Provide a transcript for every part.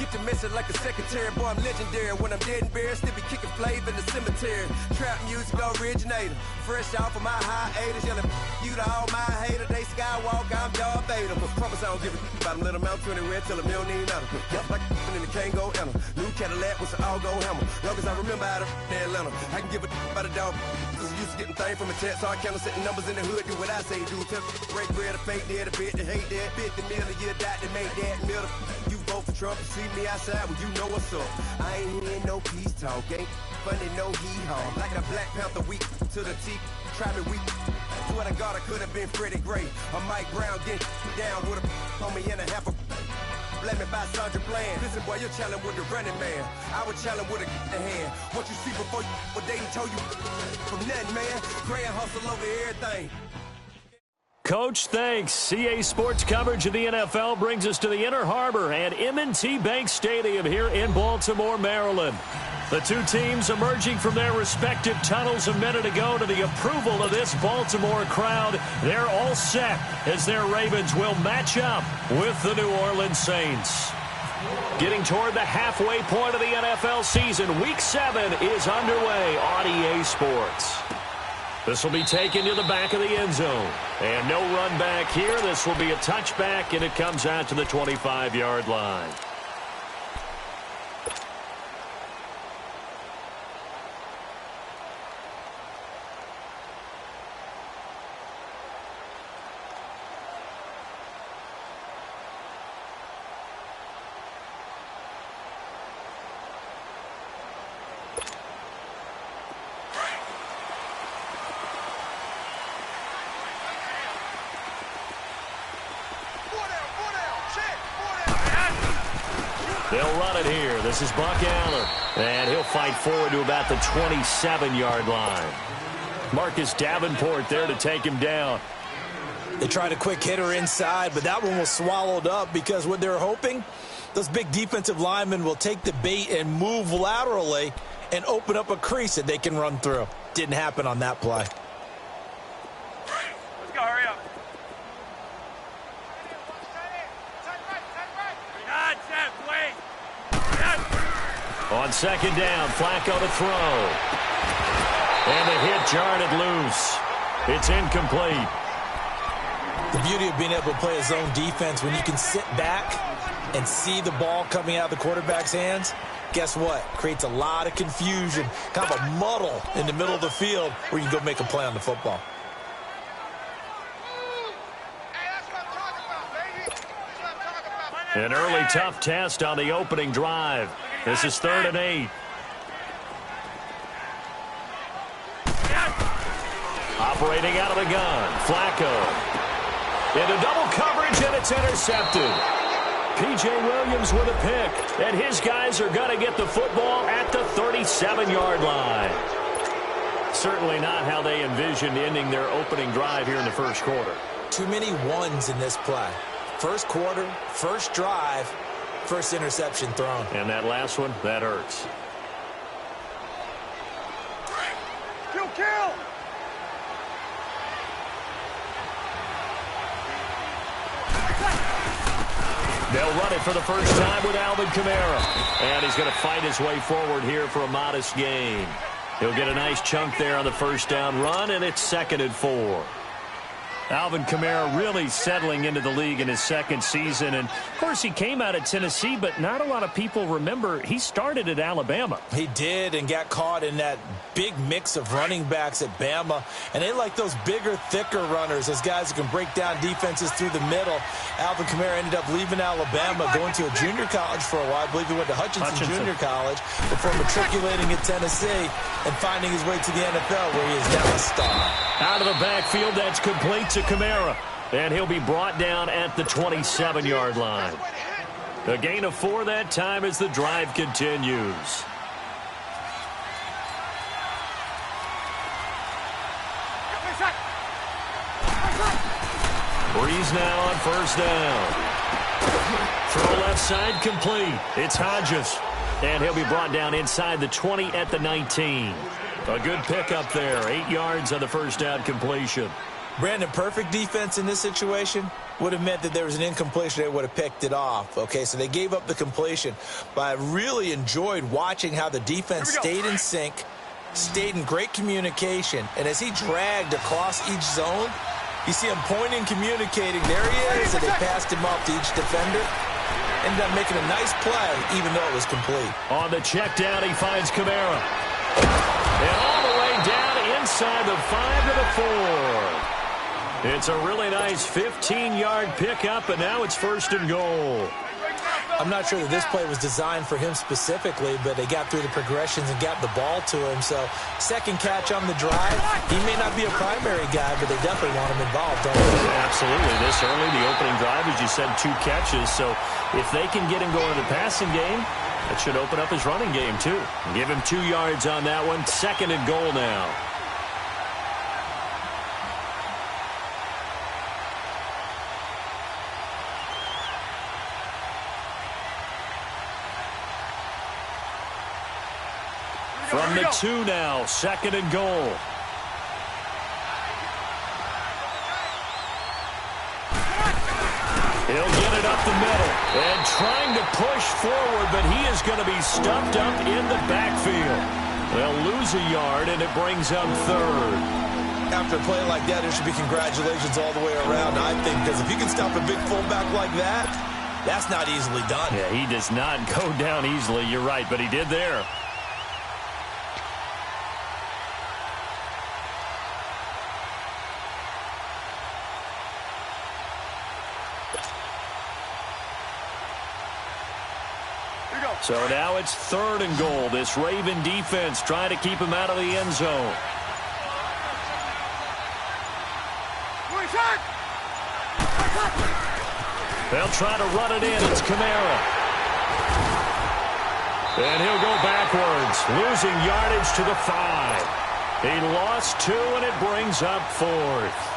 Get your message like a secretary, boy, I'm legendary. When I'm dead and buried, still be kicking flavor in the cemetery. Trap music originator, fresh off of my hiatus. Yelling you to all my haters, they skywalk, I'm Darth Vader. Promise I don't give a about them, let them out 20 red, tell them you don't need nothing. Yup, like in the Kango enter. New Cadillac with an all-go hammer. Long as I remember how to Atlanta, I can give a about a dog. Cause I'm used to getting things from a text, so I count setting numbers in the hood, do what I say, do. Tell break bread, a fake dead, a bit, they hate that. 50 million, you die, they make that middle. You vote for Trump, you see me outside, well, you know what's up. I ain't hearing no peace talk, ain't funny, no hee-haw. Like a Black Panther weak to the teeth, try me weak. Swear to God, I could have been Freddie Gray. Or Mike Brown, get down with a on me and a half a let me buy Sandra Bland. Listen, boy, you're challenged with the running man. I would challenge with a hand. What you see before you, what they told you from nothing, man. Grand hustle over everything. Coach, thanks. CA Sports coverage of the NFL brings us to the Inner Harbor at M&T Bank Stadium here in Baltimore, Maryland. The two teams emerging from their respective tunnels a minute ago to the approval of this Baltimore crowd. They're all set as their Ravens will match up with the New Orleans Saints. Getting toward the halfway point of the NFL season, Week 7 is underway on EA Sports. This will be taken to the back of the end zone. And no run back here. This will be a touchback, and it comes out to the 25-yard line. They'll run it here. This is Buck Allen. And he'll fight forward to about the 27-yard line. Marcus Davenport there to take him down. They tried a quick hitter inside, but that one was swallowed up because what they're hoping, those big defensive linemen will take the bait and move laterally and open up a crease that they can run through. Didn't happen on that play. Let's go, hurry up. On second down, Flacco to throw. And the hit jarred it loose. It's incomplete. The beauty of being able to play a zone defense when you can sit back and see the ball coming out of the quarterback's hands, guess what? Creates a lot of confusion, kind of a muddle in the middle of the field where you can go make a play on the football. An early tough test on the opening drive. This is 3rd and 8. Operating out of the gun, Flacco. Into double coverage, and it's intercepted. P.J. Williams with a pick, and his guys are going to get the football at the 37-yard line. Certainly not how they envisioned ending their opening drive here in the first quarter. Too many ones in this play. First quarter, first drive, first interception thrown. And that last one, that hurts. Kill! They'll run it for the first time with Alvin Kamara. And he's going to fight his way forward here for a modest gain. He'll get a nice chunk there on the first down run, and it's 2nd and 4. Alvin Kamara really settling into the league in his second season. And, of course, he came out of Tennessee, but not a lot of people remember he started at Alabama. He did, and got caught in that big mix of running backs at Bama. And they like those bigger, thicker runners, those guys who can break down defenses through the middle. Alvin Kamara ended up leaving Alabama, going to a junior college for a while. I believe he went to Hutchinson Junior College before matriculating at Tennessee and finding his way to the NFL, where he is now a star. Out of the backfield, that's complete to Kamara. And he'll be brought down at the 27-yard line. A gain of 4 that time as the drive continues. Breeze now on first down. Throw left side complete. It's Hodges. And he'll be brought down inside the 20 at the 19. A good pickup there. 8 yards on the first down completion. Brandon, perfect defense in this situation would have meant that there was an incompletion. They would have picked it off. Okay, so they gave up the completion. But I really enjoyed watching how the defense stayed in sync, stayed in great communication. And as he dragged across each zone, you see him pointing, communicating. There he is, and they passed him off to each defender. Ended up making a nice play, even though it was complete. On the check down, he finds Kamara. And all the way down inside the 5 to the 4. It's a really nice 15-yard pickup, and now it's 1st and goal. I'm not sure that this play was designed for him specifically, but they got through the progressions and got the ball to him. So, second catch on the drive. He may not be a primary guy, but they definitely want him involved, don't they? Absolutely. This early, the opening drive, as you said, 2 catches. So, if they can get him going in the passing game, that should open up his running game, too. Give him 2 yards on that one. 2nd and goal now. From the 2 now, 2nd and goal. He'll get it up the middle and trying to push forward, but he is going to be stuffed up in the backfield. They'll lose a yard, and it brings up 3rd. After a play like that, there should be congratulations all the way around, I think, because if you can stop a big fullback like that, that's not easily done. Yeah, he does not go down easily. You're right, but he did there. So now it's 3rd and goal. This Raven defense trying to keep him out of the end zone. They'll try to run it in. It's Kamara. And he'll go backwards, losing yardage to the 5. He lost 2, and it brings up 4th.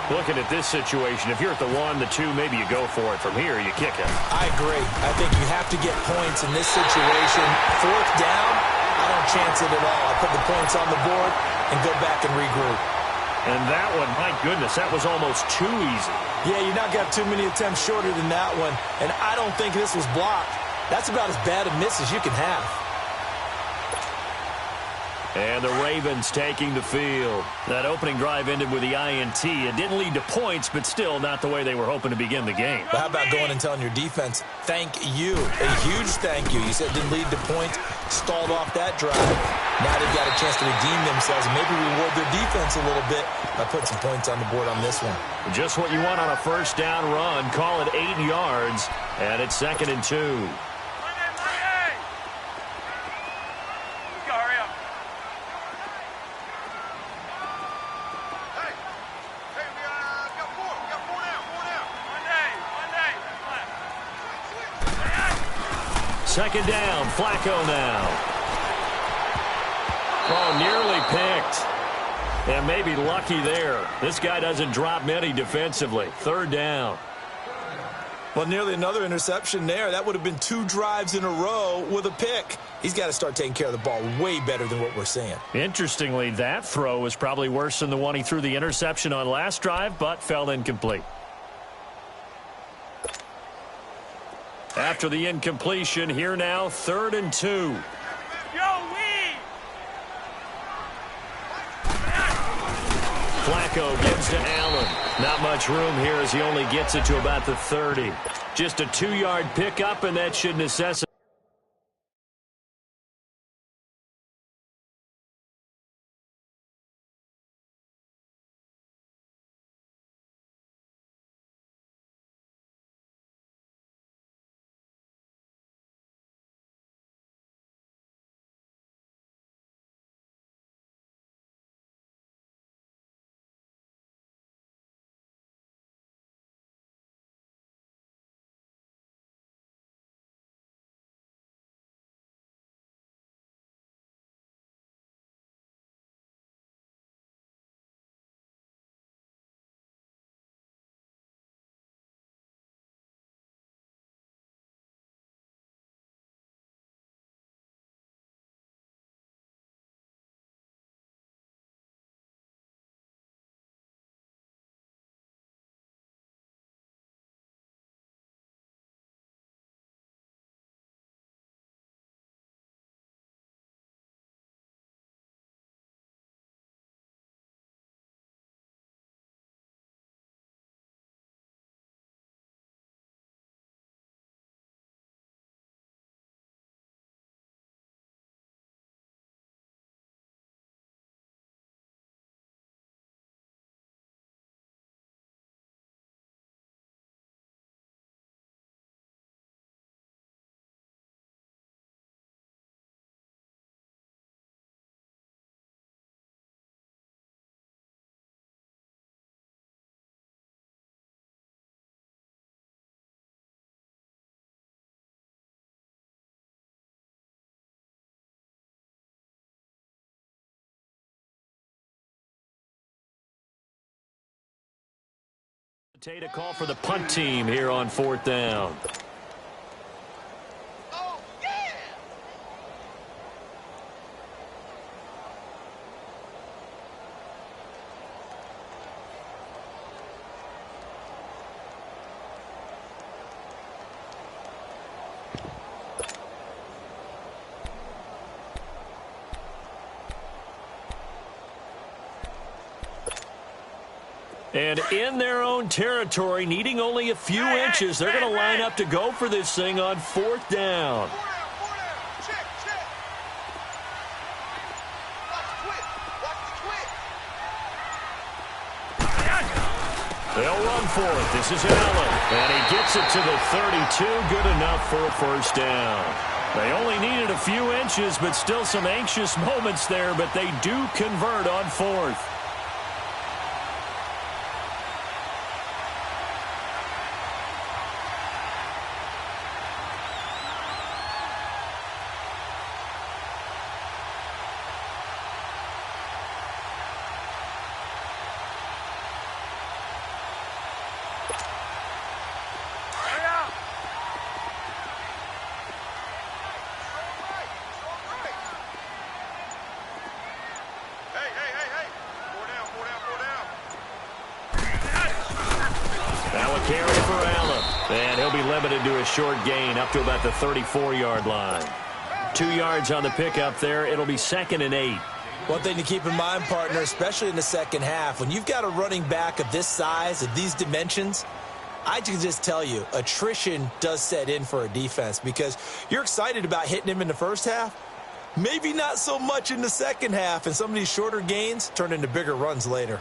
Looking at this situation, if you're at the 1, the 2, maybe you go for it. From here, you kick it. I agree. I think you have to get points in this situation. 4th down, I don't chance it at all. I put the points on the board and go back and regroup. And that one, my goodness, that was almost too easy. Yeah, you're not got too many attempts shorter than that one. And I don't think this was blocked. That's about as bad a miss as you can have. And the Ravens taking the field. That opening drive ended with the INT. It didn't lead to points, but still not the way they were hoping to begin the game. But how about going and telling your defense, thank you, a huge thank you. You said it didn't lead to points, stalled off that drive. Now they've got a chance to redeem themselves and maybe reward their defense a little bit by putting some points on the board on this one. Just what you want on a 1st down run. Call it 8 yards, and it's 2nd and 2. Second down, Flacco now. Oh, nearly picked. And maybe lucky there. This guy doesn't drop many defensively. 3rd down. Well, nearly another interception there. That would have been 2 drives in a row with a pick. He's got to start taking care of the ball way better than what we're seeing. Interestingly, that throw was probably worse than the one he threw the interception on last drive, but fell incomplete. After the incompletion, here now, 3rd and 2. Flacco gives to Allen. Not much room here as he only gets it to about the 30. Just a 2-yard pickup, and that should necessitate hesitate to call for the punt team here on 4th down. And in their own territory, needing only a few inches, they're going to line up to go for this thing on 4th down. They'll run for it. This is Allen. And he gets it to the 32. Good enough for a first down. They only needed a few inches, but still some anxious moments there, but they do convert on 4th. Carry for Allen. And he'll be limited to a short gain up to about the 34-yard line. 2 yards on the pickup there. It'll be 2nd and 8. One thing to keep in mind, partner, especially in the second half, when you've got a running back of this size, of these dimensions, I can just tell you, attrition does set in for a defense because you're excited about hitting him in the first half. Maybe not so much in the second half, and some of these shorter gains turn into bigger runs later.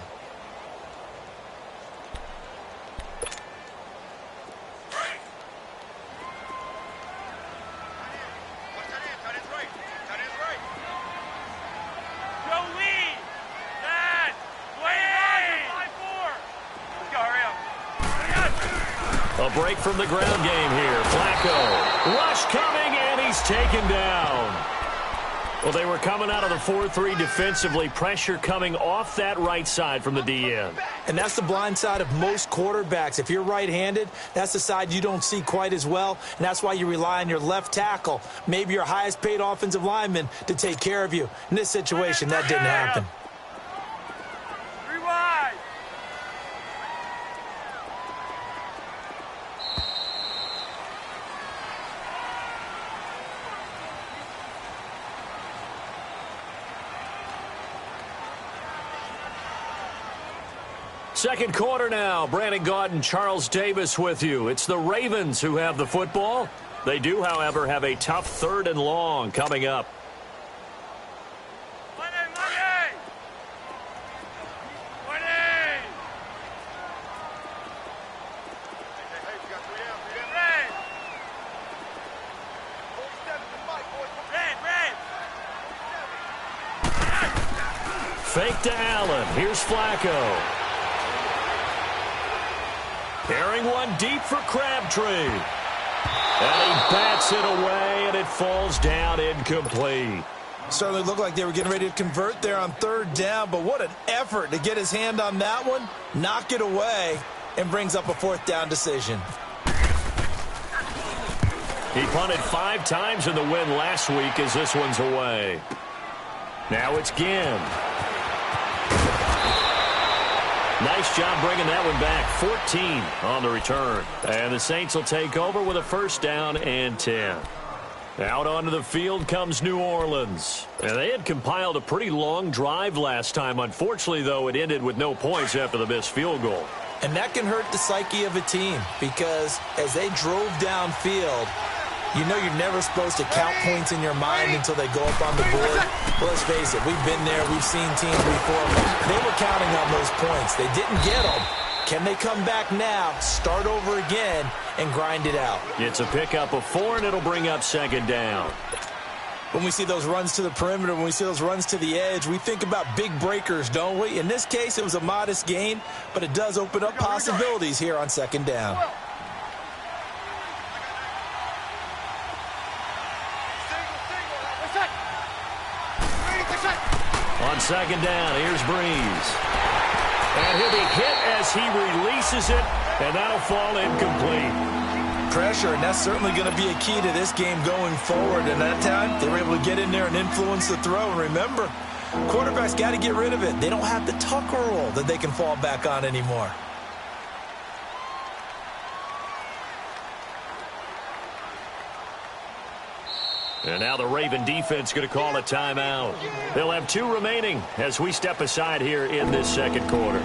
A break from the ground game here. Flacco. Rush coming, and he's taken down. Well, they were coming out of the 4-3 defensively. Pressure coming off that right side from the DN. And that's the blind side of most quarterbacks. If you're right-handed, that's the side you don't see quite as well, and that's why you rely on your left tackle, maybe your highest-paid offensive lineman, to take care of you. In this situation, that didn't happen. Second quarter now. Brandon Gaudin and Charles Davis with you. It's the Ravens who have the football. They do, however, have a tough 3rd and long coming up. Fake to Allen. Here's Flacco. Carrying one deep for Crabtree. And he bats it away, and it falls down incomplete. Certainly looked like they were getting ready to convert there on 3rd down, but what an effort to get his hand on that one, knock it away, and brings up a 4th down decision. He punted 5 times in the win last week as this one's away. Now it's Ginn. Nice job bringing that one back. 14 on the return. And the Saints will take over with a first down and 10. Out onto the field comes New Orleans. And they had compiled a pretty long drive last time. Unfortunately, though, it ended with no points after the missed field goal. And that can hurt the psyche of a team because as they drove downfield, you know you're never supposed to count points in your mind until they go up on the board. Well, let's face it, we've been there. We've seen teams before. They were counting on those points. They didn't get them. Can they come back now, start over again, and grind it out? It's a pickup of 4, and it'll bring up 2nd down. When we see those runs to the perimeter, when we see those runs to the edge, we think about big breakers, don't we? In this case, it was a modest gain, but it does open up possibilities here on 2nd down. On 2nd down, here's Breeze. And he'll be hit as he releases it And that'll fall incomplete. Pressure, and that's certainly going to be a key to this game going forward. And that time, they were able to get in there and influence the throw. And remember, quarterbacks got to get rid of it. They don't have the Tucker rule that they can fall back on anymore. And now the Raven defense going to call a timeout. They'll have 2 remaining as we step aside here in this second quarter.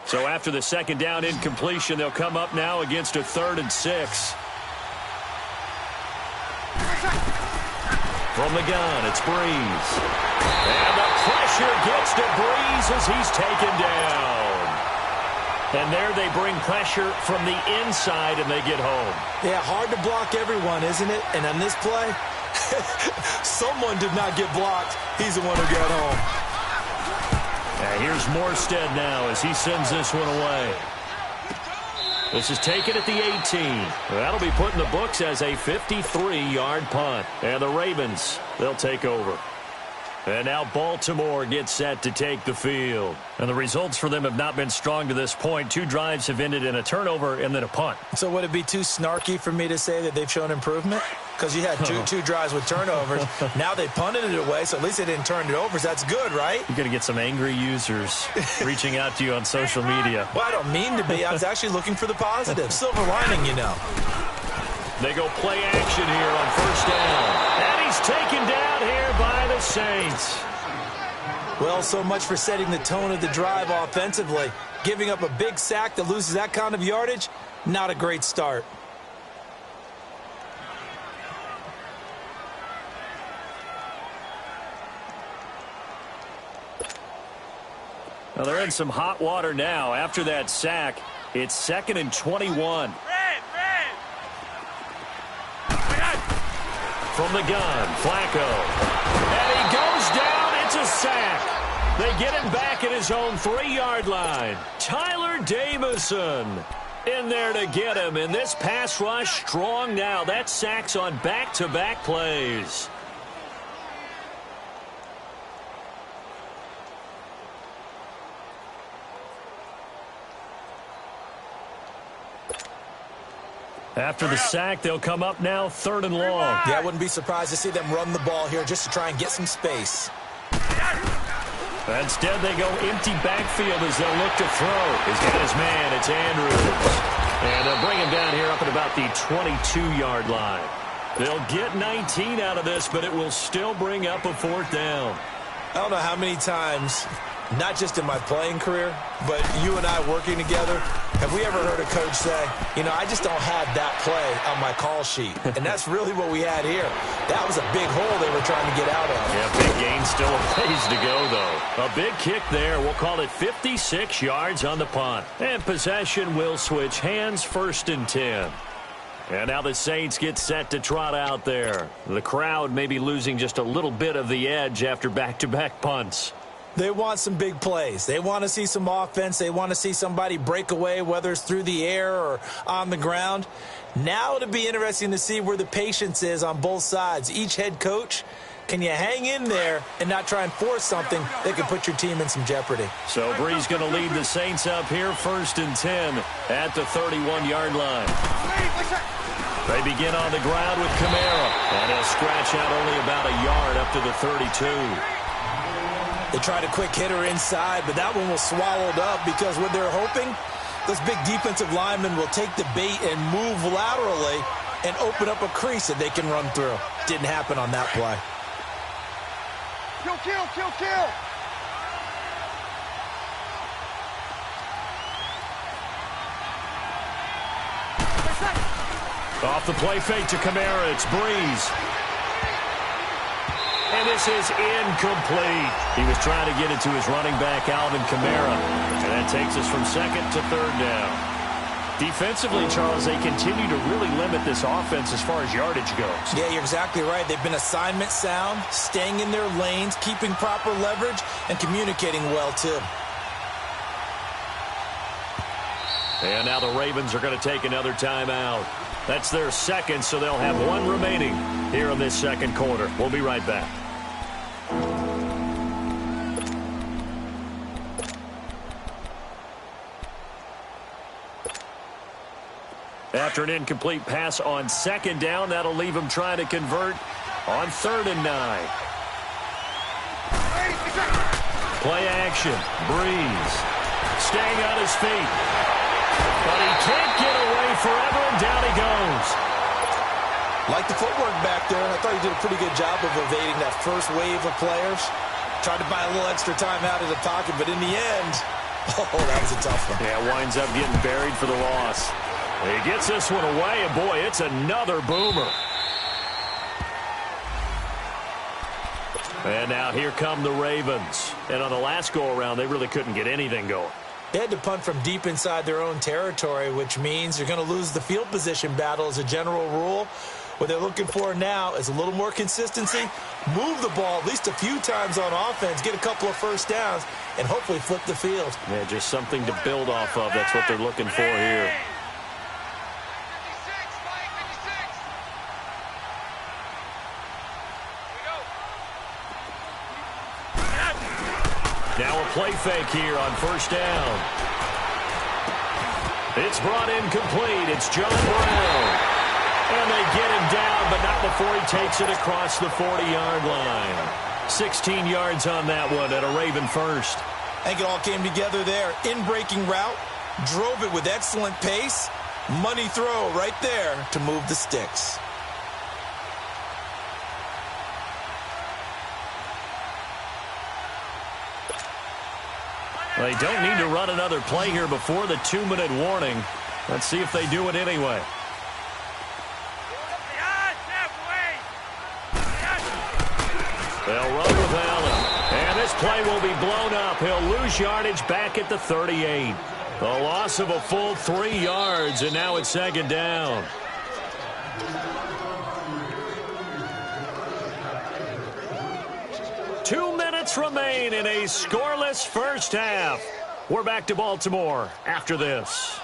So after the second down incompletion, they'll come up now against a 3rd and 6. From the gun, it's Breeze. And the pressure gets to Breeze as he's taken down. And there they bring pressure from the inside, and they get home. Yeah, hard to block everyone, isn't it? And on this play, someone did not get blocked. He's the one who got home. Here's Morstead now as he sends this one away. This is taken at the 18. That'll be put in the books as a 53-yard punt. And the Ravens, they'll take over. And now Baltimore gets set to take the field. And the results for them have not been strong to this point. 2 drives have ended in a turnover and then a punt. So would it be too snarky for me to say that they've shown improvement? Because you had two drives with turnovers. Now they punted it away, so at least they didn't turn it over. So that's good, right? You're going to get some angry users reaching out to you on social media. Well, I don't mean to be. I was actually looking for the positive. Silver lining, you know. They go play action here on 1st down. And he's taken down here by the Saints. Well, so much for setting the tone of the drive offensively. Giving up a big sack that loses that kind of yardage, not a great start. Well, they're in some hot water now. After that sack, it's 2nd and 21. From the gun, Flacco. And he goes down. It's a sack. They get him back at his own 3-yard line. Tyler Davison in there to get him. And this pass rush strong now. That sack's on back-to-back plays. After the sack, they'll come up now 3rd and long. Yeah, I wouldn't be surprised to see them run the ball here just to try and get some space. Instead, they go empty backfield as they'll look to throw. He's got his man. It's Andrews. And they'll bring him down here up at about the 22-yard line. They'll get 19 out of this, but it will still bring up a 4th down. I don't know how many times, not just in my playing career, but you and I working together, have we ever heard a coach say, you know, I just don't have that play on my call sheet. And that's really what we had here. That was a big hole they were trying to get out of. Yeah, big gain, still a ways to go, though. A big kick there. We'll call it 56 yards on the punt. And possession will switch hands, 1st and 10. And now the Saints get set to trot out there. The crowd may be losing just a little bit of the edge after back-to-back punts. They want some big plays. They want to see some offense. They want to see somebody break away, whether it's through the air or on the ground. Now it'll be interesting to see where the patience is on both sides. Each head coach, can you hang in there and not try and force something that could put your team in some jeopardy? So Breeze going to lead the Saints up here, 1st and 10 at the 31-yard line. They begin on the ground with Kamara, and he'll scratch out only about a yard up to the 32. They tried a quick hitter inside, but that one was swallowed up because what they're hoping, those big defensive linemen will take the bait and move laterally and open up a crease that they can run through. Didn't happen on that play. Kill, kill, kill, kill. Off the play fake to Kamara, it's Breeze. And this is incomplete. He was trying to get it to his running back, Alvin Kamara. And that takes us from 2nd to 3rd down. Defensively, Charles, they continue to really limit this offense as far as yardage goes. Yeah, you're exactly right. They've been assignment sound, staying in their lanes, keeping proper leverage, and communicating well, too. And now the Ravens are going to take another timeout. That's their second, so they'll have one remaining here in this second quarter. We'll be right back. After an incomplete pass on second down, that'll leave him trying to convert on 3rd and 9. Play action. Breeze. Staying on his feet. But he can't get away forever, and down he goes. Like the footwork back there, I thought he did a pretty good job of evading that first wave of players. Tried to buy a little extra time out of the pocket, but in the end, oh, that was a tough one. Yeah, winds up getting buried for the loss. He gets this one away, and boy, it's another boomer. And now here come the Ravens. And on the last go-around, they really couldn't get anything going. They had to punt from deep inside their own territory, which means you're going to lose the field position battle as a general rule. What they're looking for now is a little more consistency, move the ball at least a few times on offense, get a couple of first downs, and hopefully flip the field. Yeah, just something to build off of. That's what they're looking for here. Now a play fake here on 1st down. It's brought in complete. It's John Brown. And they get him down, but not before he takes it across the 40-yard line. 16 yards on that one at a Raven first. I think it all came together there. In-breaking route, drove it with excellent pace. Money throw right there to move the sticks. They don't need to run another play here before the 2-minute warning. Let's see if they do it anyway. They'll run with Allen. And this play will be blown up. He'll lose yardage back at the 38. The loss of a full 3 yards, and now it's 2nd down. Two minutes remain in a scoreless first half. We're back to Baltimore after this.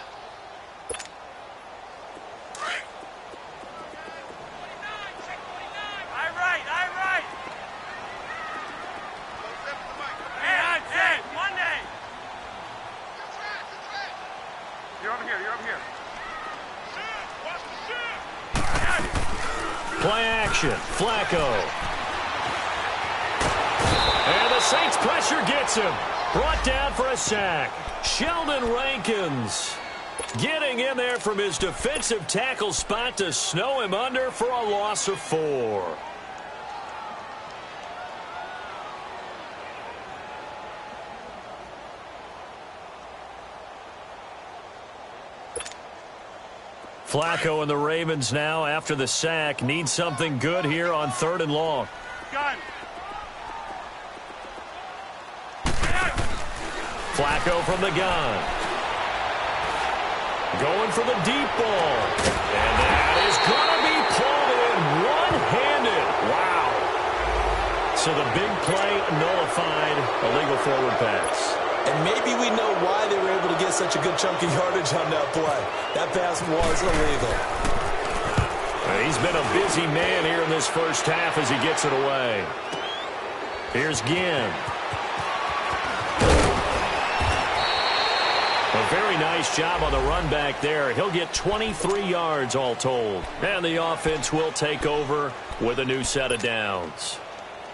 Play action. Flacco. And the Saints pressure gets him. Brought down for a sack. Sheldon Rankins getting in there from his defensive tackle spot to snow him under for a loss of 4. Flacco and the Ravens now, after the sack, need something good here on 3rd and long. Gun. Flacco from the gun. Going for the deep ball. And that is going to be pulled in one-handed. Wow. So the big play nullified, a legal forward pass. And maybe we know why they were able to get such a good chunk of yardage on that play. That pass was illegal. He's been a busy man here in this first half as he gets it away. Here's Ginn. A very nice job on the run back there. He'll get 23 yards all told. And the offense will take over with a new set of downs.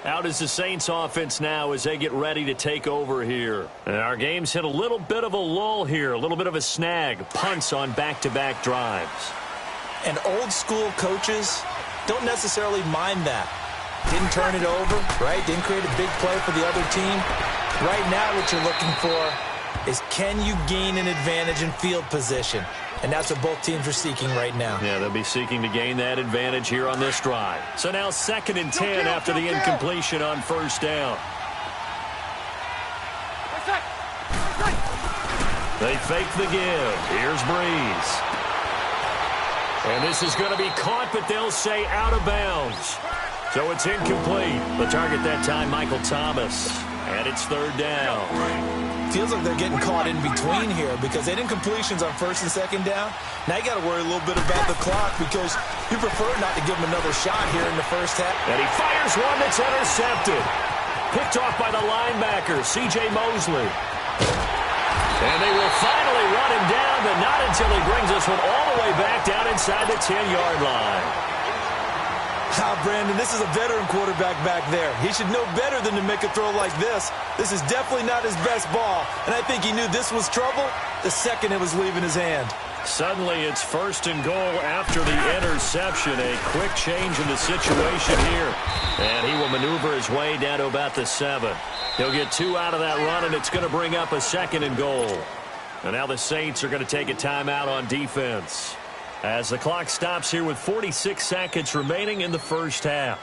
Out is the Saints offense now as they get ready to take over here. And our game's hit a little bit of a lull here, a little bit of a snag. Punts on back-to-back drives. And old-school coaches don't necessarily mind that. Didn't turn it over, right? Didn't create a big play for the other team. Right now what you're looking for is can you gain an advantage in field position? And that's what both teams are seeking right now. Yeah, they'll be seeking to gain that advantage here on this drive. So now 2nd and 10 after the incompletion on 1st down. They fake the give. Here's Breeze. And this is going to be caught, but they'll say out of bounds. So it's incomplete. The target that time, Michael Thomas. And it's third down. Feels like they're getting caught in between here because they didn't completions on first and second down. Now you got to worry a little bit about the clock because you prefer not to give them another shot here in the first half. And he fires one that's intercepted. Picked off by the linebacker, C.J. Mosley. And they will finally run him down, but not until he brings this one all the way back down inside the 10-yard line. Brandon, this is a veteran quarterback back there. He should know better than to make a throw like this. This is definitely not his best ball, and I think he knew this was trouble the second it was leaving his hand. Suddenly it's first and goal after the interception. A quick change in the situation here. And he will maneuver his way down to about the 7. He'll get 2 out of that run, and it's going to bring up a second and goal. And now the Saints are going to take a timeout on defense as the clock stops here with 46 seconds remaining in the first half.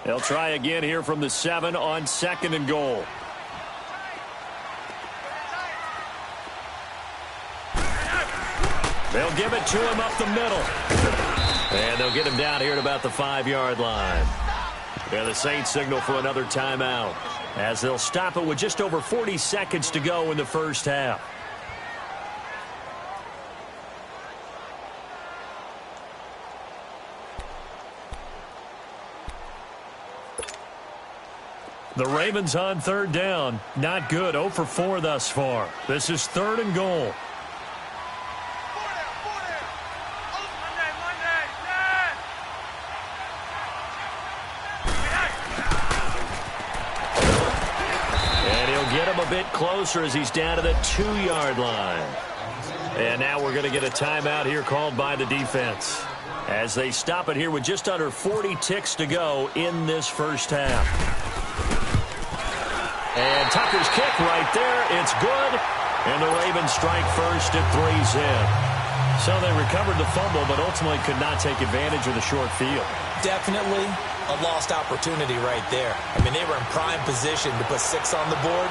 They'll try again here from the 7 on second and goal. They'll give it to him up the middle. And they'll get him down here at about the 5-yard line. And the Saints signal for another timeout as they'll stop it with just over 40 seconds to go in the first half. The Ravens on third down. Not good. 0 for 4 thus far. This is third and goal. And he'll get him a bit closer as he's down to the 2-yard line. And now we're going to get a timeout here called by the defense as they stop it here with just under 40 ticks to go in this first half. And Tucker's kick right there. It's good. And the Ravens strike first at 3's in. So they recovered the fumble, but ultimately could not take advantage of the short field. Definitely a lost opportunity right there. I mean, they were in prime position to put 6 on the board.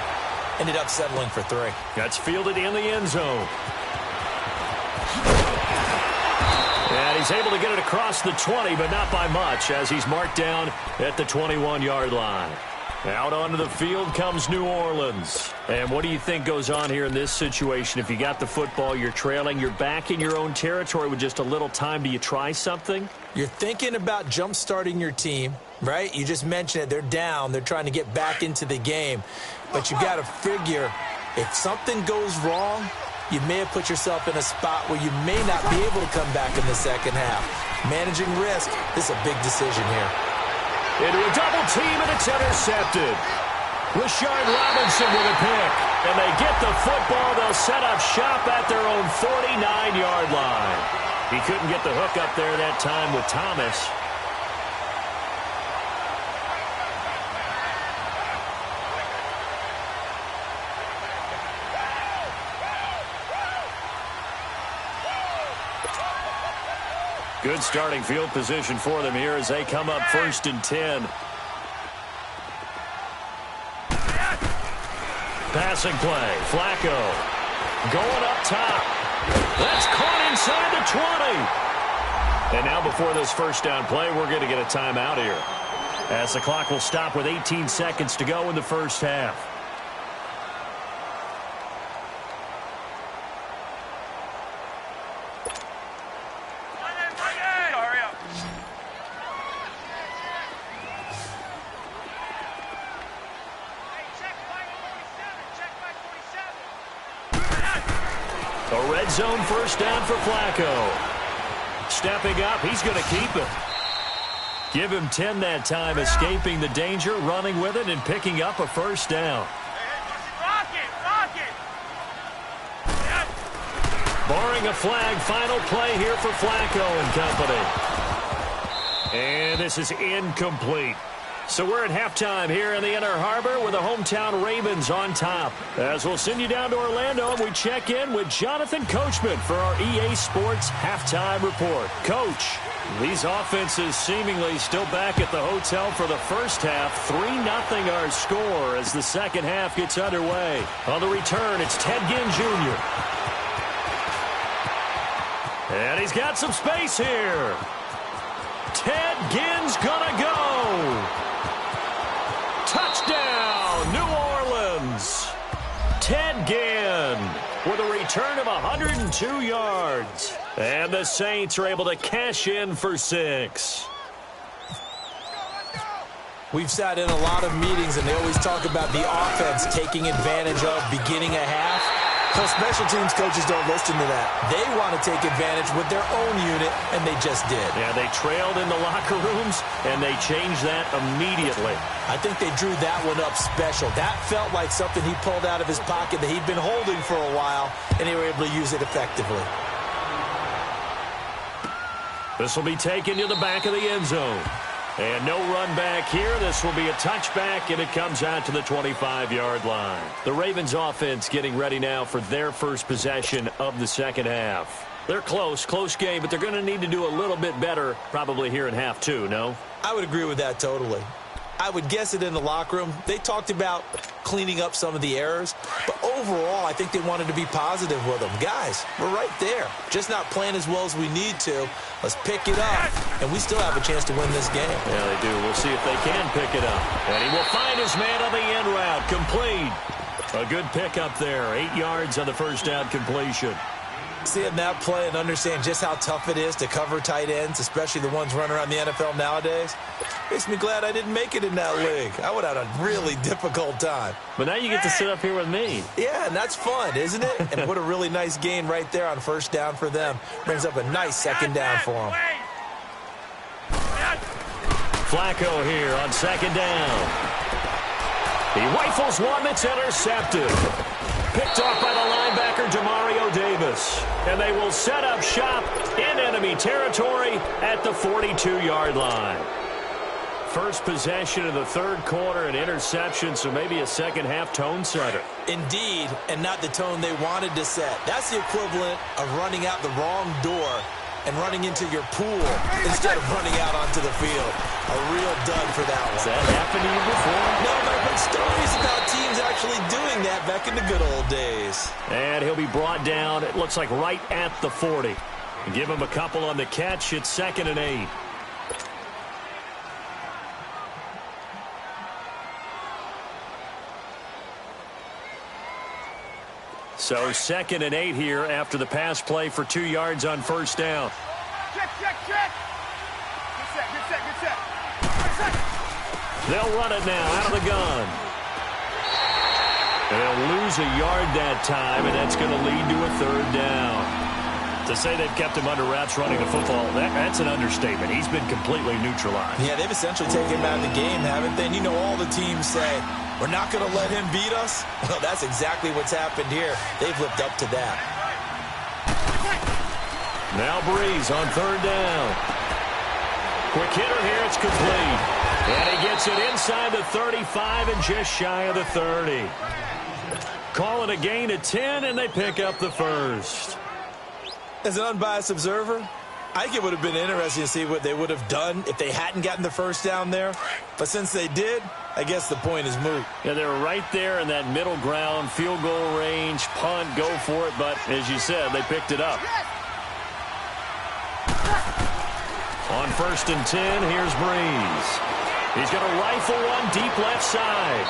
Ended up settling for 3. That's fielded in the end zone. And he's able to get it across the 20, but not by much, as he's marked down at the 21-yard line. Out onto the field comes New Orleans. And what do you think goes on here in this situation? If you got the football, you're trailing, you're back in your own territory with just a little time. Do you try something? You're thinking about jump-starting your team, right? You just mentioned it. They're down. They're trying to get back into the game. But you got to figure if something goes wrong, you may have put yourself in a spot where you may not be able to come back in the second half. Managing risk is a big decision here. Into a double team, and it's intercepted. Rashard Robinson with a pick. And they get the football. They'll set up shop at their own 49-yard line. He couldn't get the hook up there that time with Thomas. Good starting field position for them here as they come up 1st and 10. Passing play. Flacco going up top. That's caught inside the 20. And now before this first down play, we're going to get a timeout here as the clock will stop with 18 seconds to go in the first half. A red zone first down for Flacco. Stepping up, he's going to keep it. Give him 10 that time, escaping the danger, running with it, and picking up a first down. Barring a flag, final play here for Flacco and company. And this is incomplete. So we're at halftime here in the Inner Harbor with the hometown Ravens on top. As we'll send you down to Orlando, and we check in with Jonathan Coachman for our EA Sports Halftime Report. Coach, these offenses seemingly still back at the hotel for the first half. 3-0 our score as the second half gets underway. On the return, it's Ted Ginn Jr. And he's got some space here. Ted Ginn's gonna go. Touchdown, New Orleans. Ted Ginn with a return of 102 yards. And the Saints are able to cash in for 6. We've sat in a lot of meetings, and they always talk about the offense taking advantage of beginning a half. So special teams coaches don't listen to that. They want to take advantage with their own unit, and they just did. Yeah, they trailed in the locker rooms, and they changed that immediately. I think they drew that one up special. That felt like something he pulled out of his pocket that he'd been holding for a while, and they were able to use it effectively. This will be taken to the back of the end zone. And no run back here. This will be a touchback, and it comes out to the 25-yard line. The Ravens offense getting ready now for their first possession of the second half. They're close game, but they're going to need to do a little bit better probably here in half two, no? I would agree with that totally. I would guess it in the locker room. They talked about cleaning up some of the errors, but overall, I think they wanted to be positive with them. Guys, we're right there. Just not playing as well as we need to. Let's pick it up, and we still have a chance to win this game. Yeah, they do. We'll see if they can pick it up. And he will find his man on the end route. Complete. A good pickup there. 8 yards on the first down completion. Seeing that play and understand just how tough it is to cover tight ends, especially the ones running around the NFL nowadays, makes me glad I didn't make it in that league. I would have had a really difficult time. But now you get to sit up here with me. Yeah, and that's fun, isn't it? And what a really nice gain right there on first down for them. Brings up a nice second down for them. Flacco here on second down. He rifles one that's intercepted. Picked off by the linebacker, Demario Davis. And they will set up shop in enemy territory at the 42-yard line. First possession of the third quarter, an interception, so maybe a second-half tone setter. Indeed, and not the tone they wanted to set. That's the equivalent of running out the wrong door and running into your pool instead of running out onto the field. A real dud for that one. Has that happened to you before? No, but I've heard stories about teams actually doing that back in the good old days. And he'll be brought down, it looks like right at the 40. Give him a couple on the catch. It's 2nd and 8. So 2nd and 8 here after the pass play for 2 yards on first down. Check. Good set. They'll run it now out of the gun. They'll lose a yard that time, and that's going to lead to a 3rd down. To say they've kept him under wraps running the football, that's an understatement. He's been completely neutralized. Yeah, they've essentially taken him out of the game, haven't they? And you know all the teams say, we're not going to let him beat us. Well, that's exactly what's happened here. They've lived up to that. Now Breeze on 3rd down. Quick hitter here, it's complete. And he gets it inside the 35 and just shy of the 30. Call it a gain of 10, and they pick up the first. As an unbiased observer, I think it would have been interesting to see what they would have done if they hadn't gotten the first down there. But since they did, I guess the point is moot. Yeah, they were right there in that middle ground, field goal range, punt, go for it. But as you said, they picked it up. On 1st and 10, here's Breeze. He's going to rifle one deep left side.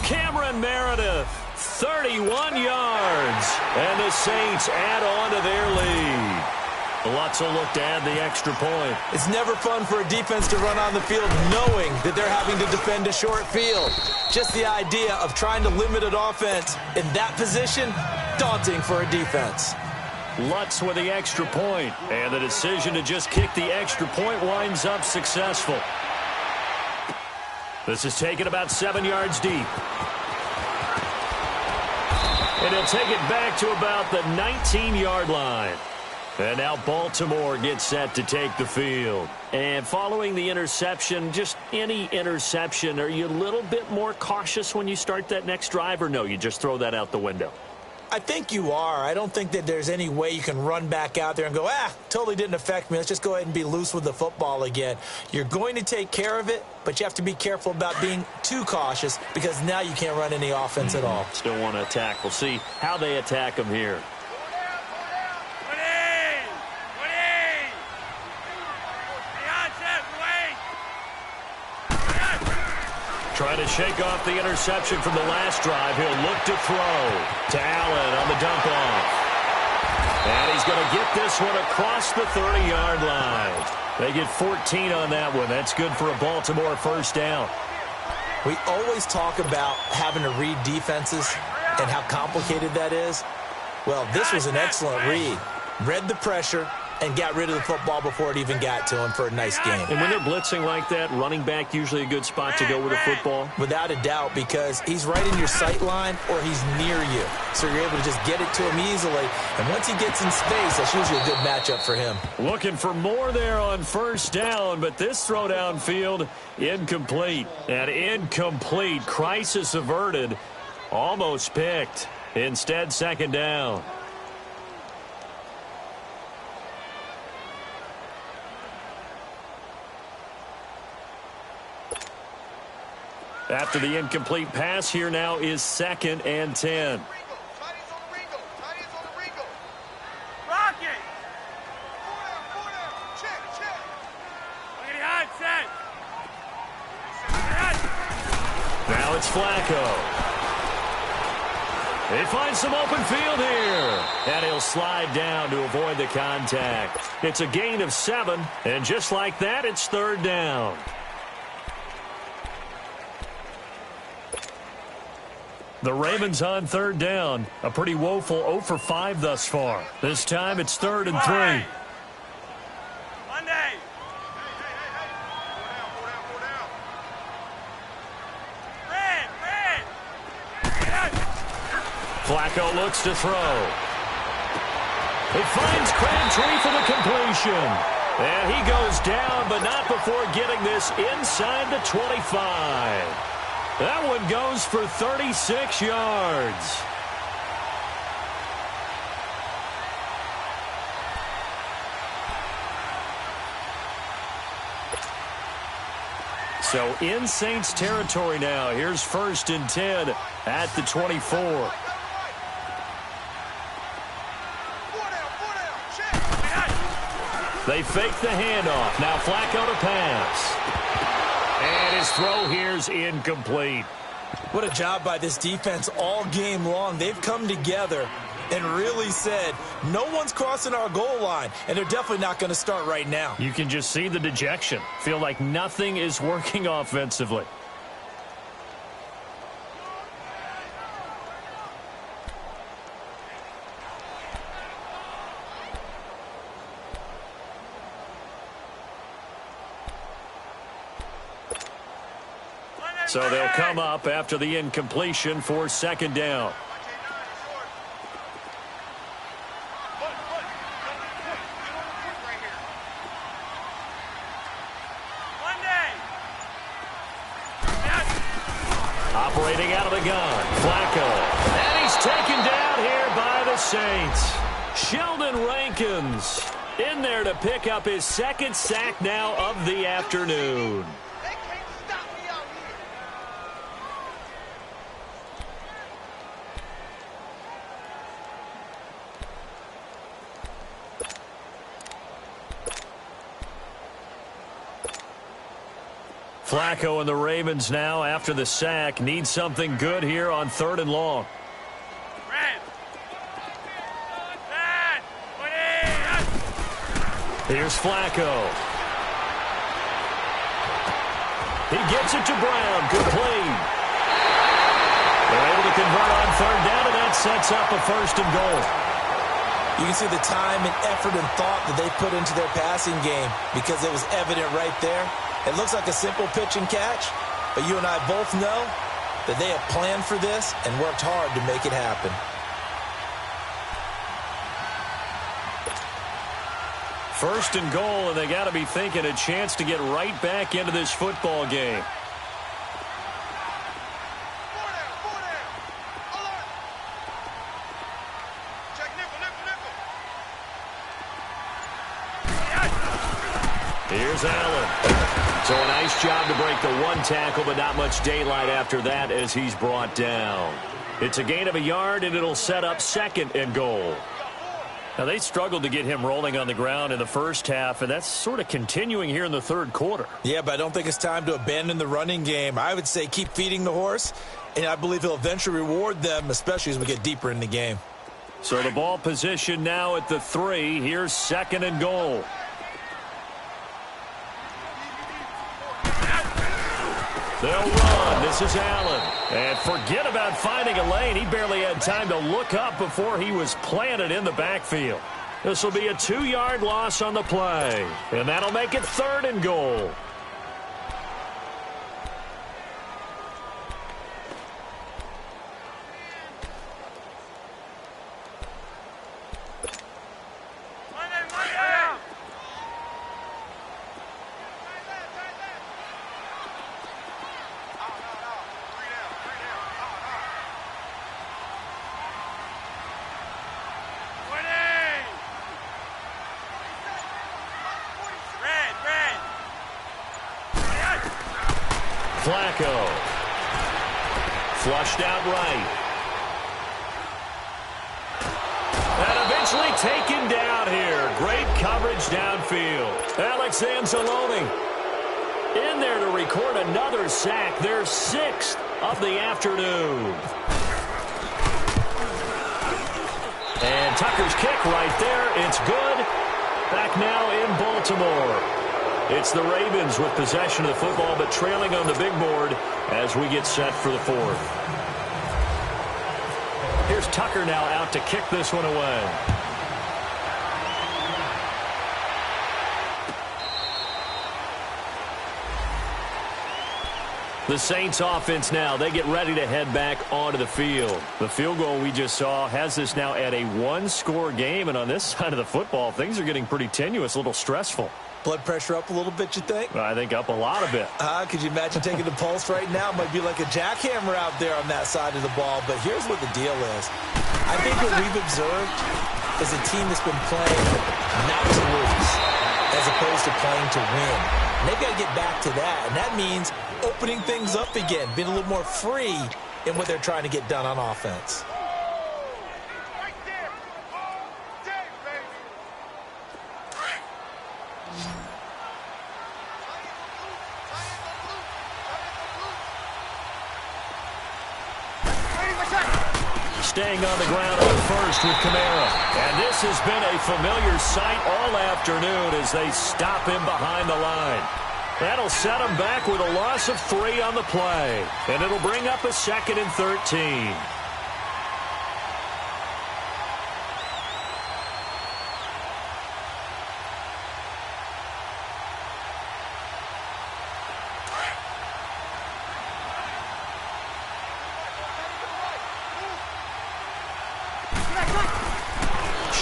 Cameron Meredith, 31 yards. And the Saints add on to their lead. Lutz will look to add the extra point. It's never fun for a defense to run on the field knowing that they're having to defend a short field. Just the idea of trying to limit an offense in that position, daunting for a defense. Lutz with the extra point, and the decision to just kick the extra point winds up successful. This is taken about 7 yards deep. And he'll take it back to about the 19-yard line. And now Baltimore gets set to take the field. And following the interception, just any interception, are you a little bit more cautious when you start that next drive, or no, you just throw that out the window? I think you are. I don't think that there's any way you can run back out there and go, totally didn't affect me. Let's just go ahead and be loose with the football again. You're going to take care of it, but you have to be careful about being too cautious because now you can't run any offense at all. Still want to attack. We'll see how they attack them here. Trying to shake off the interception from the last drive. He'll look to throw to Allen on the dump off. And he's going to get this one across the 30-yard line. They get 14 on that one. That's good for a Baltimore first down. We always talk about having to read defenses and how complicated that is. Well, this was an excellent read. Read the pressure and got rid of the football before it even got to him for a nice game. And when they're blitzing like that, running back usually a good spot to go with a football? Without a doubt, because he's right in your sight line or he's near you. So you're able to just get it to him easily. And once he gets in space, that's usually a good matchup for him. Looking for more there on first down, but this throw downfield, incomplete. And incomplete. Crisis averted. Almost picked. Instead, second down. After the incomplete pass, here now is 2nd and 10. Now it's Flacco. He finds some open field here. And he'll slide down to avoid the contact. It's a gain of 7. And just like that, it's third down. The Ravens on third down. A pretty woeful 0 for 5 thus far. This time it's 3rd and 3. Monday. Flacco looks to throw. He finds Crabtree for the completion. And he goes down, but not before getting this inside the 25. That one goes for 36 yards. So in Saints territory now. Here's 1st and 10 at the 24. They fake the handoff. Now Flacco to pass. And his throw here's incomplete. What a job by this defense all game long. They've come together and really said, no one's crossing our goal line, and they're definitely not going to start right now. You can just see the dejection. Feel like nothing is working offensively. So they'll come up after the incompletion for 2nd down. Operating out of the gun, Flacco. And he's taken down here by the Saints. Sheldon Rankins in there to pick up his 2nd sack now of the afternoon. Flacco and the Ravens now, after the sack, need something good here on 3rd and long. Here's Flacco. He gets it to Brown. Complete. They're able to convert on 3rd down, and that sets up a 1st and goal. You can see the time and effort and thought that they put into their passing game because it was evident right there. It looks like a simple pitch and catch, but you and I both know that they have planned for this and worked hard to make it happen. First and goal, and they got to be thinking a chance to get right back into this football game. Here's Allen. So a nice job to break the one tackle, but not much daylight after that as he's brought down. It's a gain of a yard, and it'll set up second and goal. Now, they struggled to get him rolling on the ground in the first half, and that's sort of continuing here in the third quarter. Yeah, but I don't think it's time to abandon the running game. I would say keep feeding the horse, and I believe he'll eventually reward them, especially as we get deeper in the game. So the ball position now at the 3. Here's second and goal. They'll run. This is Allen. And forget about finding a lane. He barely had time to look up before he was planted in the backfield. This will be a 2-yard loss on the play. And that'll make it third and goal. Flacco. Flushed out right. And eventually taken down here. Great coverage downfield. Alex Anzalone in there to record another sack. Their 6th of the afternoon. And Tucker's kick right there. It's good. Back now in Baltimore. It's the Ravens with possession of the football, but trailing on the big board as we get set for the 4th. Here's Tucker now out to kick this one away. The Saints offense now, they get ready to head back onto the field. The field goal we just saw has this now at a 1-score game, and on this side of the football, things are getting pretty tenuous, a little stressful. Blood pressure up a little bit, you think? I think up a lot of it. Could you imagine taking the pulse right now? Might be like a jackhammer out there on that side of the ball. But here's what the deal is. I think what we've observed is a team that's been playing not to lose as opposed to playing to win. And they've got to get back to that. And that means opening things up again, being a little more free in what they're trying to get done on offense. Staying on the ground on first with Kamara. And this has been a familiar sight all afternoon as they stop him behind the line. That'll set him back with a loss of 3 on the play. And it'll bring up a 2nd and 13.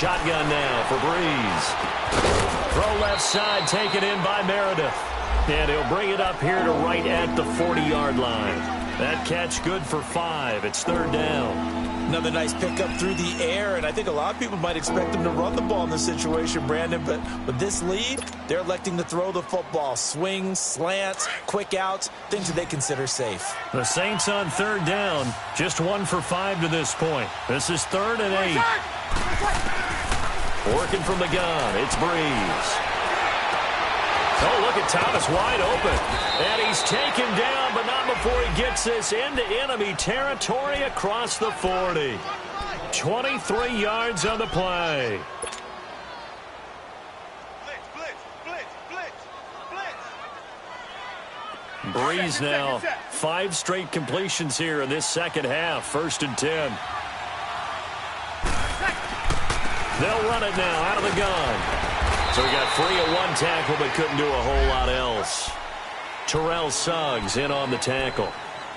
Shotgun now for Breeze. Throw left side taken in by Meredith. And he'll bring it up here to right at the 40-yard line. That catch good for 5. It's 3rd down. Another nice pickup through the air, and I think a lot of people might expect them to run the ball in this situation, Brandon, but with this lead, they're electing to throw the football. Swings, slants, quick outs, things that they consider safe. The Saints on 3rd down, just 1 for 5 to this point. This is 3rd and 8. Working from the gun, it's Breeze. Oh, look at Thomas wide open. And he's taken down, but not before he gets this into enemy territory across the 40. 23 yards on the play. Breeze now, 5 straight completions here in this second half. 1st and 10. They'll run it now out of the gun. So he got free of 1 tackle but couldn't do a whole lot else. Terrell Suggs in on the tackle. All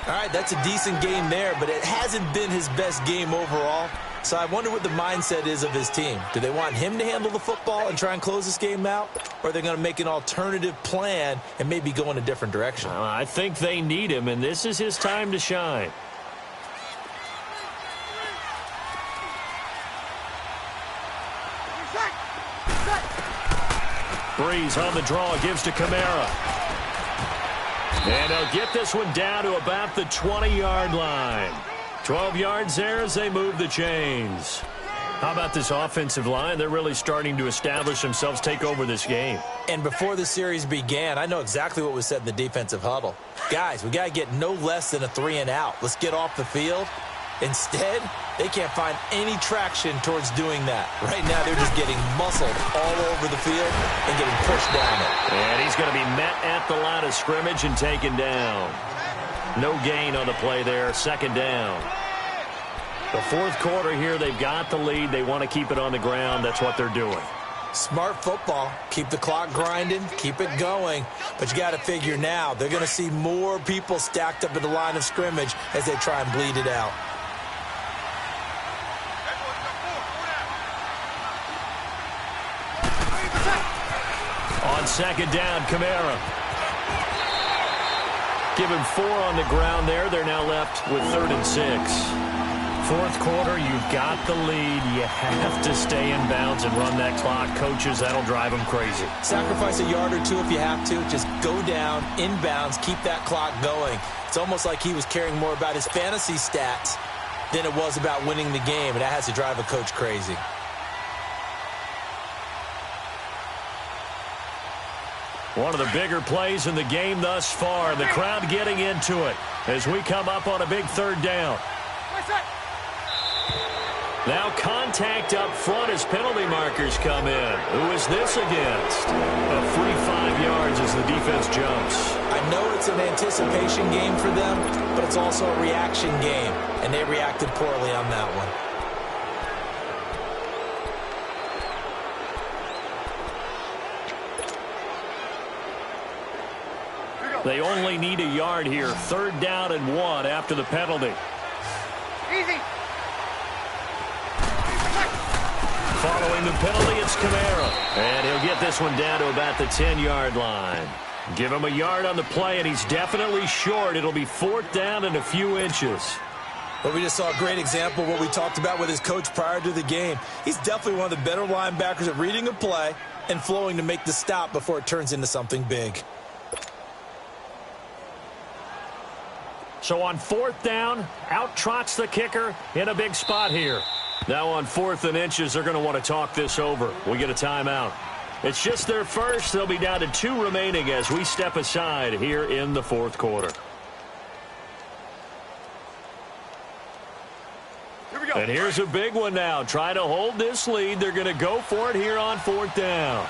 right, that's a decent game there, but it hasn't been his best game overall. So I wonder what the mindset is of his team. Do they want him to handle the football and try and close this game out? Or are they going to make an alternative plan and maybe go in a different direction? I think they need him, and this is his time to shine. Breeze on the draw, gives to Kamara. And he'll get this one down to about the 20-yard line. 12 yards there as they move the chains. How about this offensive line? They're really starting to establish themselves, take over this game. And before the series began, I know exactly what was said in the defensive huddle. Guys, we got to get no less than a 3-and-out. Let's get off the field. Instead, they can't find any traction towards doing that. Right now, they're just getting muscled all over the field and getting pushed down it. And he's going to be met at the line of scrimmage and taken down. No gain on the play there, second down. The fourth quarter here, they've got the lead. They want to keep it on the ground. That's what they're doing. Smart football. Keep the clock grinding. Keep it going. But you got to figure now, they're going to see more people stacked up at the line of scrimmage as they try and bleed it out. On second down, Kamara. Give him 4 on the ground there. They're now left with 3rd and 6. Fourth quarter, you've got the lead. You have to stay in bounds and run that clock. Coaches, that'll drive them crazy. Sacrifice a yard or two if you have to. Just go down, in bounds, keep that clock going. It's almost like he was caring more about his fantasy stats than it was about winning the game, and that has to drive a coach crazy. One of the bigger plays in the game thus far. The crowd getting into it as we come up on a big 3rd down. Now contact up front as penalty markers come in. Who is this against? A free 5 yards as the defense jumps. I know it's an anticipation game for them, but it's also a reaction game, and they reacted poorly on that one. They only need a yard here. 3rd down and 1 after the penalty. Easy. Following the penalty, it's Kamara. And he'll get this one down to about the 10-yard line. Give him a yard on the play, and he's definitely short. It'll be 4th down and a few inches. But we just saw a great example of what we talked about with his coach prior to the game. He's definitely one of the better linebackers at reading a play and flowing to make the stop before it turns into something big. So on 4th down, out trots the kicker in a big spot here. Now on 4th and inches, they're going to want to talk this over. We get a timeout. It's just their first. They'll be down to 2 remaining as we step aside here in the 4th quarter. Here we go. And here's a big one now. Try to hold this lead. They're going to go for it here on 4th down.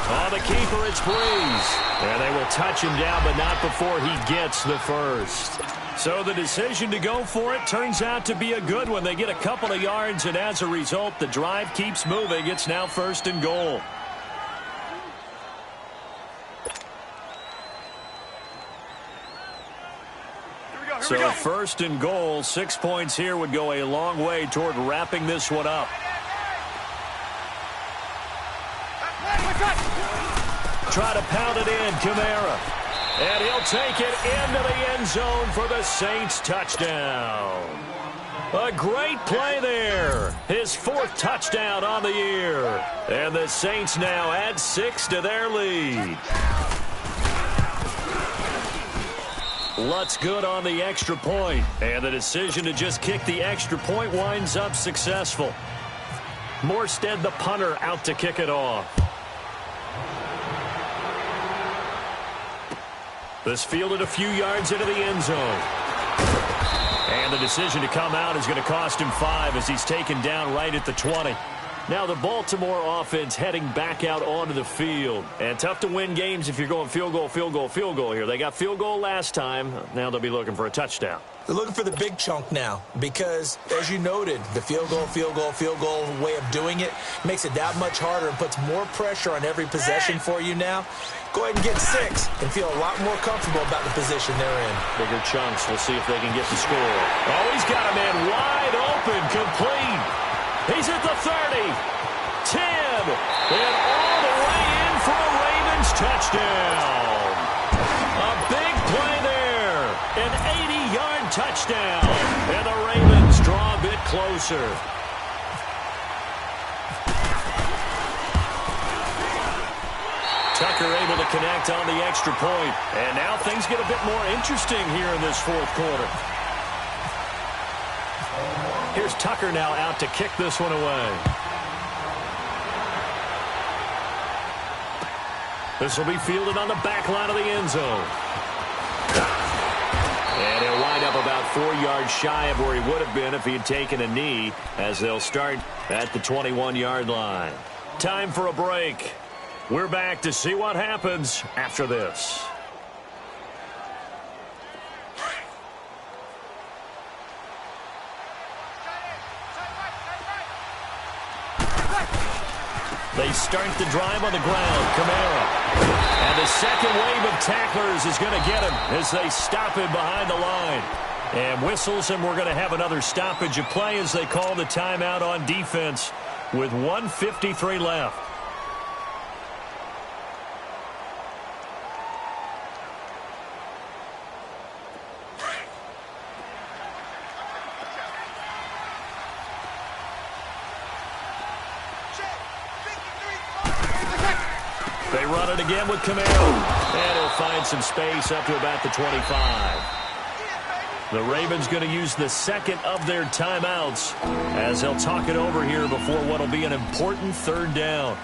On the keeper, it's Breeze. And they will touch him down, but not before he gets the first. So the decision to go for it turns out to be a good one. They get a couple of yards, and as a result, the drive keeps moving. It's now 1st and goal. So 1st and goal, 6 points here would go a long way toward wrapping this one up. Try to pound it in, Kamara. And he'll take it into the end zone for the Saints touchdown. A great play there. His 4th touchdown on the year. And the Saints now add 6 to their lead. Lutz good on the extra point. And the decision to just kick the extra point winds up successful. Morstead, the punter, out to kick it off. This fielded a few yards into the end zone. And the decision to come out is going to cost him 5 as he's taken down right at the 20. Now the Baltimore offense heading back out onto the field. And tough to win games if you're going field goal, field goal, field goal here. They got field goal last time. Now they'll be looking for a touchdown. They're looking for the big chunk now because, as you noted, the field goal way of doing it makes it that much harder and puts more pressure on every possession for you now. Go ahead and get 6 and feel a lot more comfortable about the position they're in. Bigger chunks. We'll see if they can get the score. Oh, he's got a man wide open, complete. He's at the 30, 10, and all the way in for a Ravens touchdown. A big play there, an 80-yard touchdown, and the Ravens draw a bit closer. Tucker able to connect on the extra point, and now things get a bit more interesting here in this fourth quarter. Here's Tucker now out to kick this one away. This will be fielded on the back line of the end zone. And he'll wind up about 4 yards shy of where he would have been if he had taken a knee, as they'll start at the 21-yard line. Time for a break. We're back to see what happens after this. They start the drive on the ground. Kamara. And the second wave of tacklers is going to get him as they stop him behind the line. And whistles, and we're going to have another stoppage of play as they call the timeout on defense with 1:53 left. They run it again with Camaro, and he'll find some space up to about the 25. The Ravens going to use the second of their timeouts as they'll talk it over here before what will be an important third down.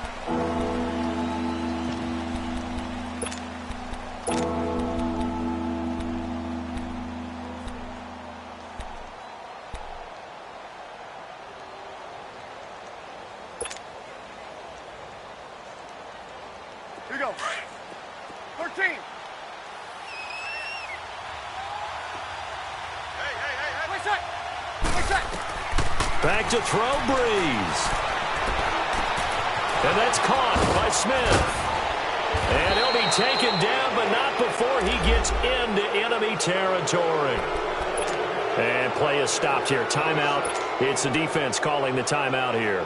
Here we go. 13. Back to throw, Breeze. And that's caught by Smith. And he'll be taken down, but not before he gets into enemy territory. And play is stopped here. Timeout. It's the defense calling the timeout here.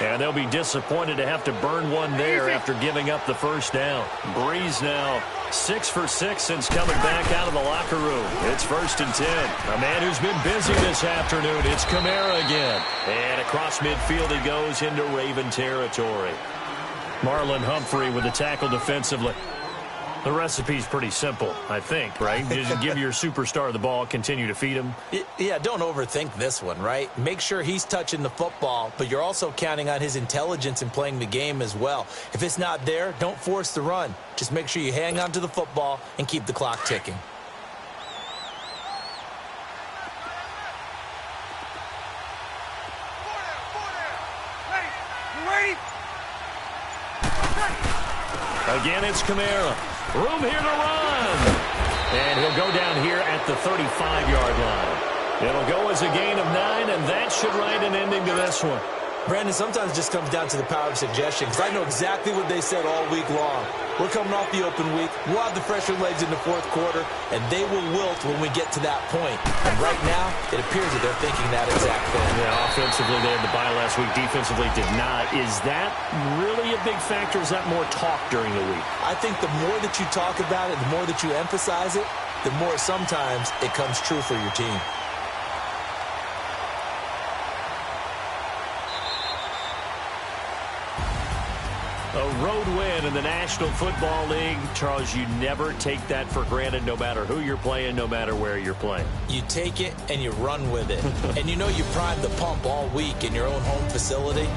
And they'll be disappointed to have to burn one there after giving up the first down. Breeze now 6 for 6 since coming back out of the locker room. It's 1st and 10. A man who's been busy this afternoon. It's Kamara again. And across midfield he goes into Raven territory. Marlon Humphrey with the tackle defensively. The recipe's pretty simple, I think, right? Just give your superstar the ball, continue to feed him. Yeah, don't overthink this one, right? Make sure he's touching the football, but you're also counting on his intelligence in playing the game as well. If it's not there, don't force the run. Just make sure you hang on to the football and keep the clock ticking. Again, it's Kamara. Room here to run. And he'll go down here at the 35-yard line. It'll go as a gain of 9, and that should write an ending to this one. Brandon, sometimes it just comes down to the power of suggestion, because I know exactly what they said all week long. We're coming off the open week. We'll have the fresher legs in the fourth quarter, and they will wilt when we get to that point. And right now, it appears that they're thinking that exact thing. Yeah, offensively, they had the bye last week. Defensively, did not. Is that really a big factor? Is that more talk during the week? I think the more that you talk about it, the more that you emphasize it, the more sometimes it comes true for your team. A road win in the National Football League. Charles, you never take that for granted, no matter who you're playing, no matter where you're playing. You take it and you run with it. And you know you primed the pump all week in your own home facility.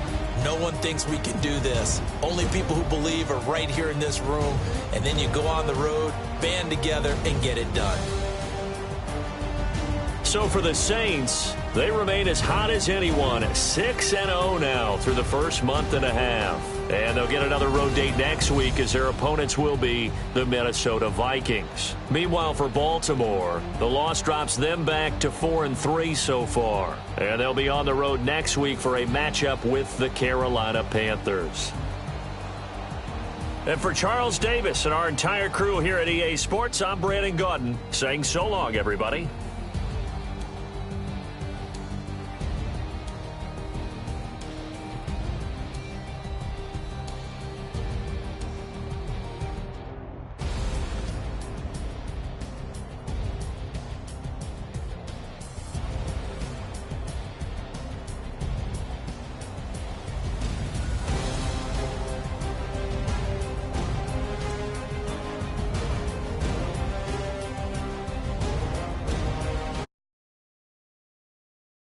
No one thinks we can do this. Only people who believe are right here in this room. And then you go on the road, band together, and get it done. So for the Saints, They remain as hot as anyone, 6-0 now through the first month and a half. And they'll get another road date next week as their opponents will be the Minnesota Vikings. Meanwhile, for Baltimore, the loss drops them back to 4-3 so far. And they'll be on the road next week for a matchup with the Carolina Panthers. And for Charles Davis and our entire crew here at EA Sports, I'm Brandon Gaudin saying so long, everybody.